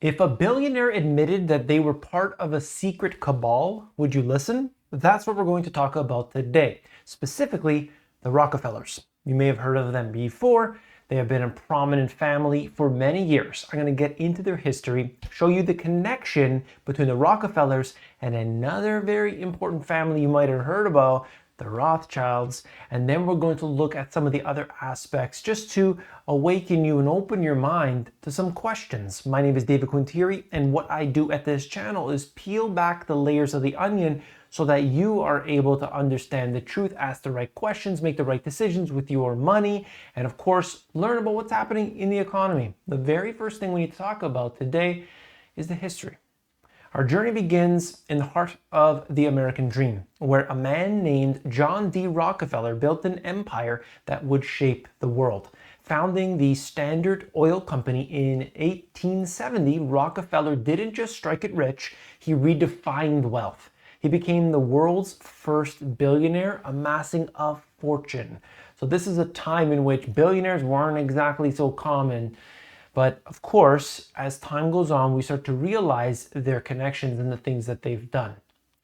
If a billionaire admitted that they were part of a secret cabal, would you listen? That's what we're going to talk about today, specifically the Rockefellers. You may have heard of them before. They have been a prominent family for many years. I'm going to get into their history, show you the connection between the Rockefellers and another very important family you might have heard about, the Rothschilds, and then we're going to look at some of the other aspects just to awaken you and open your mind to some questions. My name is David Quintieri, and what I do at this channel is peel back the layers of the onion so that you are able to understand the truth, ask the right questions, make the right decisions with your money, and of course, learn about what's happening in the economy. The very first thing we need to talk about today is the history. Our journey begins in the heart of the American dream, where a man named John D. Rockefeller built an empire that would shape the world. Founding the Standard Oil Company in 1870, Rockefeller didn't just strike it rich, he redefined wealth. He became the world's first billionaire, amassing a fortune. So this is a time in which billionaires weren't exactly so common. But of course, as time goes on, we start to realize their connections and the things that they've done.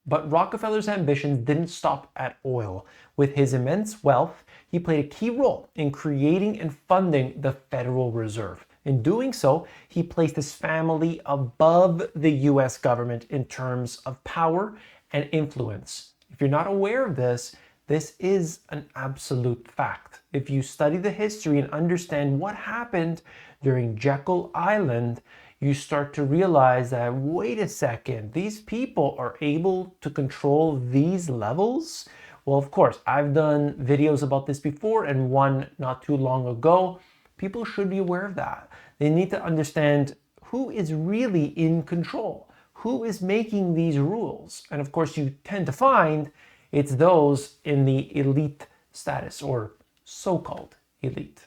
But Rockefeller's ambitions didn't stop at oil. With his immense wealth, he played a key role in creating and funding the Federal Reserve. In doing so, he placed his family above the US government in terms of power and influence. If you're not aware of this, this is an absolute fact. If you study the history and understand what happened during Jekyll Island, you start to realize that, wait a second, these people are able to control these levels? Well, of course, I've done videos about this before and one not too long ago. People should be aware of that. They need to understand who is really in control, who is making these rules. And of course, you tend to find it's those in the elite status, or so-called elite.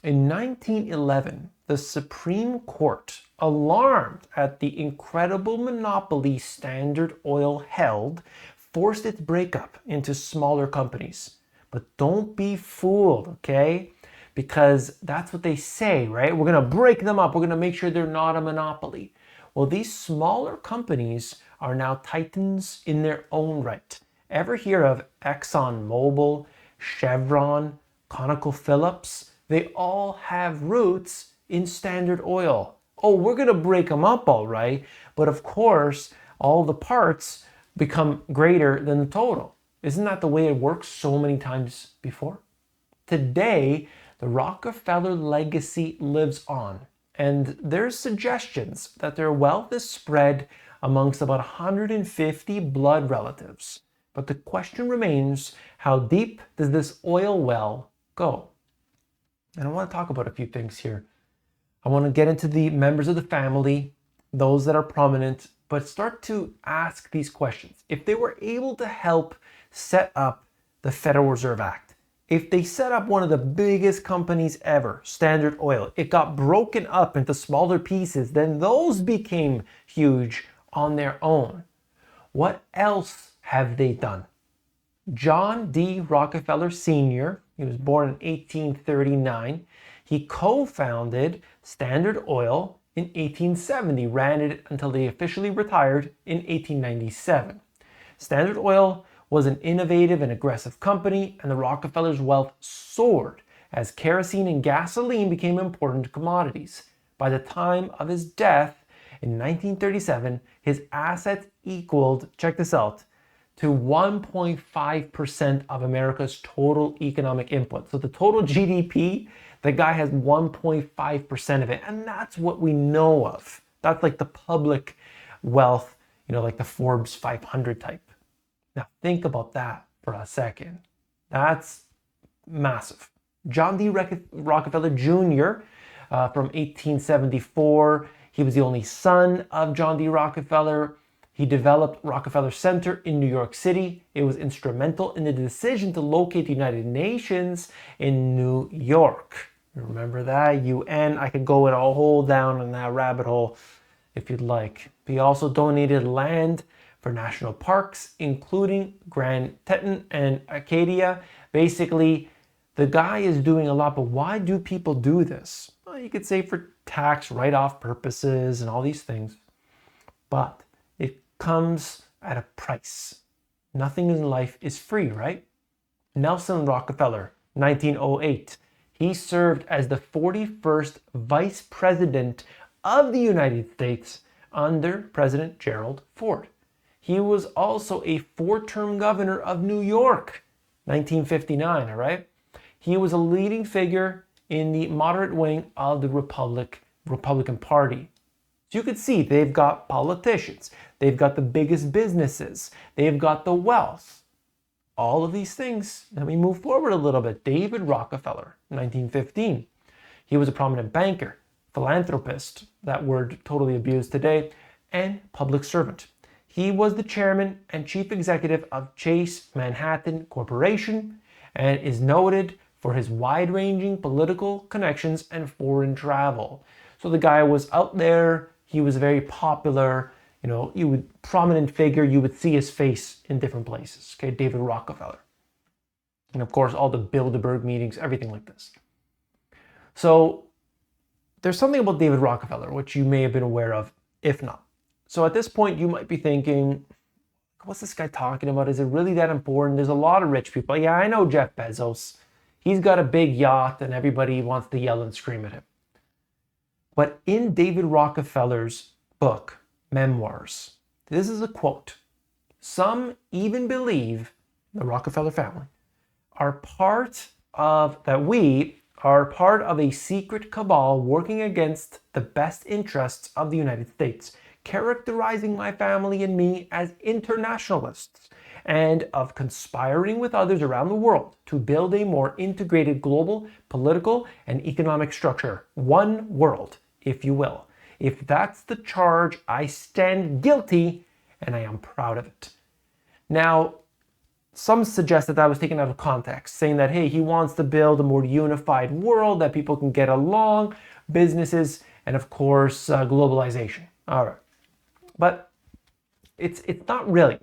In 1911, the Supreme Court, alarmed at the incredible monopoly Standard Oil held, forced its breakup into smaller companies. But don't be fooled, okay? Because that's what they say, right? We're going to break them up. We're going to make sure they're not a monopoly. Well, these smaller companies are now titans in their own right. Ever hear of ExxonMobil, Chevron, ConocoPhillips? They all have roots in Standard Oil. Oh, we're going to break them up, all right. But of course, all the parts become greater than the total. Isn't that the way it works so many times before? Today, the Rockefeller legacy lives on. And there's suggestions that their wealth is spread amongst about 150 blood relatives. But the question remains, how deep does this oil well go? And I want to talk about a few things here. I want to get into the members of the family, those that are prominent, but start to ask these questions. If they were able to help set up the Federal Reserve Act, if they set up one of the biggest companies ever, Standard Oil, it got broken up into smaller pieces, then those became huge on their own. What else have they done? John D. Rockefeller Sr., he was born in 1839. He co-founded Standard Oil in 1870, ran it until they officially retired in 1897. Standard Oil was an innovative and aggressive company, and the Rockefellers' wealth soared as kerosene and gasoline became important commodities. By the time of his death in 1937, his assets equaled, check this out, to 1.5% of America's total economic input. So the total GDP, the guy has 1.5% of it. And that's what we know of. That's like the public wealth, like the Forbes 500 type. Now think about that for a second. That's massive. John D. Rockefeller Jr. From 1874, he was the only son of John D. Rockefeller. He developed Rockefeller Center in New York City. It was instrumental in the decision to locate the United Nations in New York. Remember that? UN. I could go in a hole down in that rabbit hole if you'd like. He also donated land for national parks, including Grand Teton and Acadia. Basically, the guy is doing a lot, but why do people do this? Well, you could say for tax write-off purposes and all these things, but it comes at a price. Nothing in life is free, right? Nelson Rockefeller, 1908. He served as the 41st Vice President of the United States under President Gerald Ford. He was also a 4-term governor of New York, 1959, all right? He was a leading figure in the moderate wing of the Republican Party. So you could see they've got politicians, they've got the biggest businesses, they've got the wealth. All of these things. Let me move forward a little bit. David Rockefeller, 1915. He was a prominent banker, philanthropist, that word totally abused today, and public servant. He was the chairman and chief executive of Chase Manhattan Corporation and is noted for his wide-ranging political connections and foreign travel. So the guy was out there, he was very popular, prominent figure, you would see his face in different places, okay, David Rockefeller. And of course, all the Bilderberg meetings, everything like this. So there's something about David Rockefeller, which you may have been aware of, if not. So at this point, you might be thinking, what's this guy talking about? Is it really that important? There's a lot of rich people. Yeah, I know Jeff Bezos. He's got a big yacht and everybody wants to yell and scream at him. But in David Rockefeller's book, Memoirs, this is a quote. Some even believe the Rockefeller family we are part of a secret cabal working against the best interests of the United States, characterizing my family and me as internationalists, and of conspiring with others around the world to build a more integrated global political and economic structure. One world, if you will. If that's the charge, I stand guilty, and I am proud of it. Now, some suggest that was taken out of context, saying that, hey, he wants to build a more unified world, that people can get along, businesses, and of course, globalization. All right. But it's not really,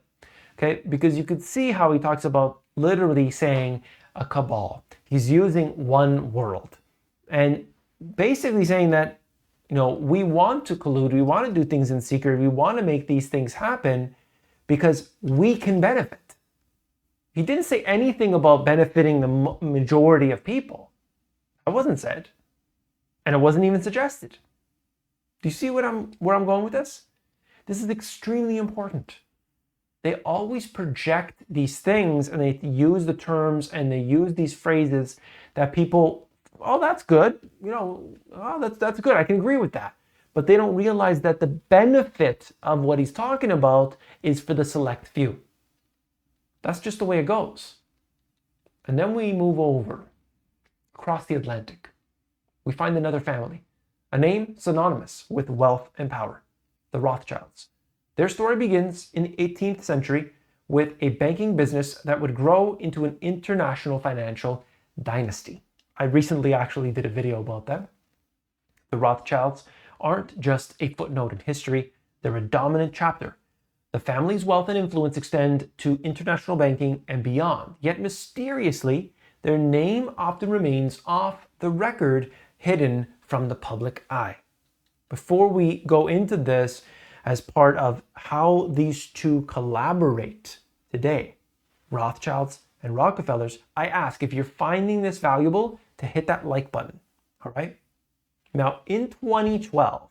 okay? Because you could see how he talks about literally saying a cabal. He's using one world. And basically saying that, we want to collude, we want to do things in secret, we want to make these things happen because we can benefit. He didn't say anything about benefiting the majority of people. That wasn't said. And it wasn't even suggested. Do you see where I'm going with this? This is extremely important. They always project these things and they use the terms and they use these phrases that people, oh, that's good. That's good. I can agree with that. But they don't realize that the benefit of what he's talking about is for the select few. That's just the way it goes. And then we move over across the Atlantic. We find another family, a name synonymous with wealth and power, the Rothschilds. Their story begins in the 18th century with a banking business that would grow into an international financial dynasty. I recently actually did a video about them. The Rothschilds aren't just a footnote in history, they're a dominant chapter. The family's wealth and influence extend to international banking and beyond, yet mysteriously, their name often remains off the record, hidden from the public eye. Before we go into this as part of how these two collaborate today, Rothschilds and Rockefellers, I ask if you're finding this valuable to hit that like button, all right? Now, in 2012,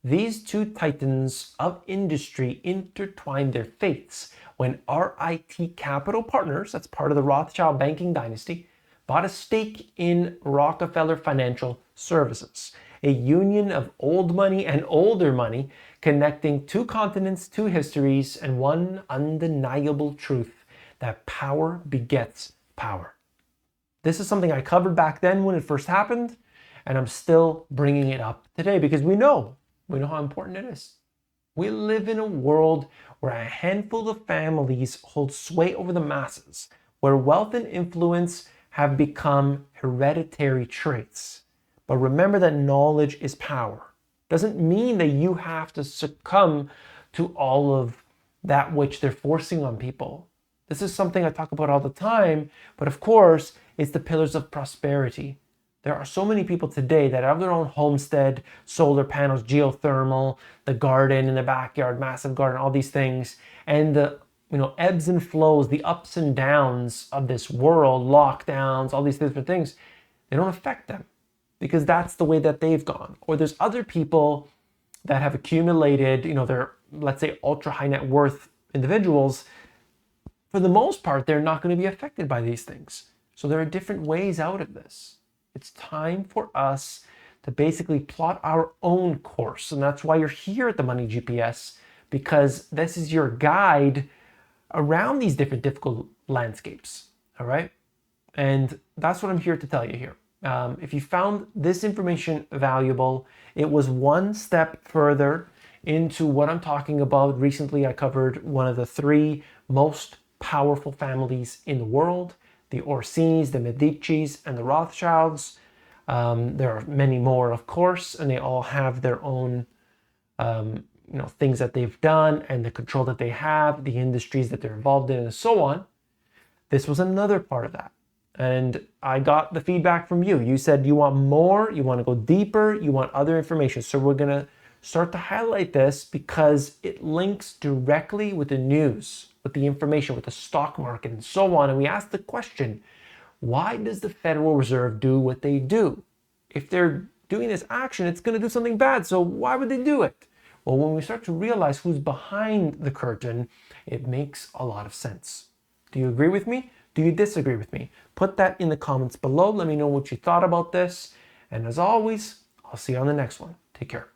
these two titans of industry intertwined their fates when RIT Capital Partners, that's part of the Rothschild banking dynasty, bought a stake in Rockefeller Financial Services, a union of old money and older money connecting two continents, two histories, and one undeniable truth, that power begets power. This is something I covered back then when it first happened, and I'm still bringing it up today because we know how important it is. We live in a world where a handful of families hold sway over the masses, where wealth and influence have become hereditary traits. But remember that knowledge is power. Doesn't mean that you have to succumb to all of that which they're forcing on people. This is something I talk about all the time, but of course, it's the pillars of prosperity. There are so many people today that have their own homestead, solar panels, geothermal, the garden in the backyard, massive garden, all these things. And the ebbs and flows, the ups and downs of this world, lockdowns, all these different things, they don't affect them because that's the way that they've gone. Or there's other people that have accumulated, they're, let's say, ultra high net worth individuals. For the most part, they're not going to be affected by these things. So there are different ways out of this. It's time for us to basically plot our own course. And that's why you're here at the Money GPS, because this is your guide around these different difficult landscapes. All right. And that's what I'm here to tell you here. If you found this information valuable, it was one step further into what I'm talking about. Recently, I covered one of the 3 most powerful families in the world, the Orsinis, the Medicis, and the Rothschilds. There are many more, of course, and they all have their own things that they've done and the control that they have, the industries that they're involved in, and so on. This was another part of that. And I got the feedback from you. You said you want more, you want to go deeper, you want other information. So we're going to start to highlight this because it links directly with the news, with the information, with the stock market, and so on. And we asked the question, why does the Federal Reserve do what they do? If they're doing this action, it's going to do something bad. So why would they do it? Well, when we start to realize who's behind the curtain, it makes a lot of sense. Do you agree with me? Do you disagree with me? Put that in the comments below. Let me know what you thought about this. And as always, I'll see you on the next one. Take care.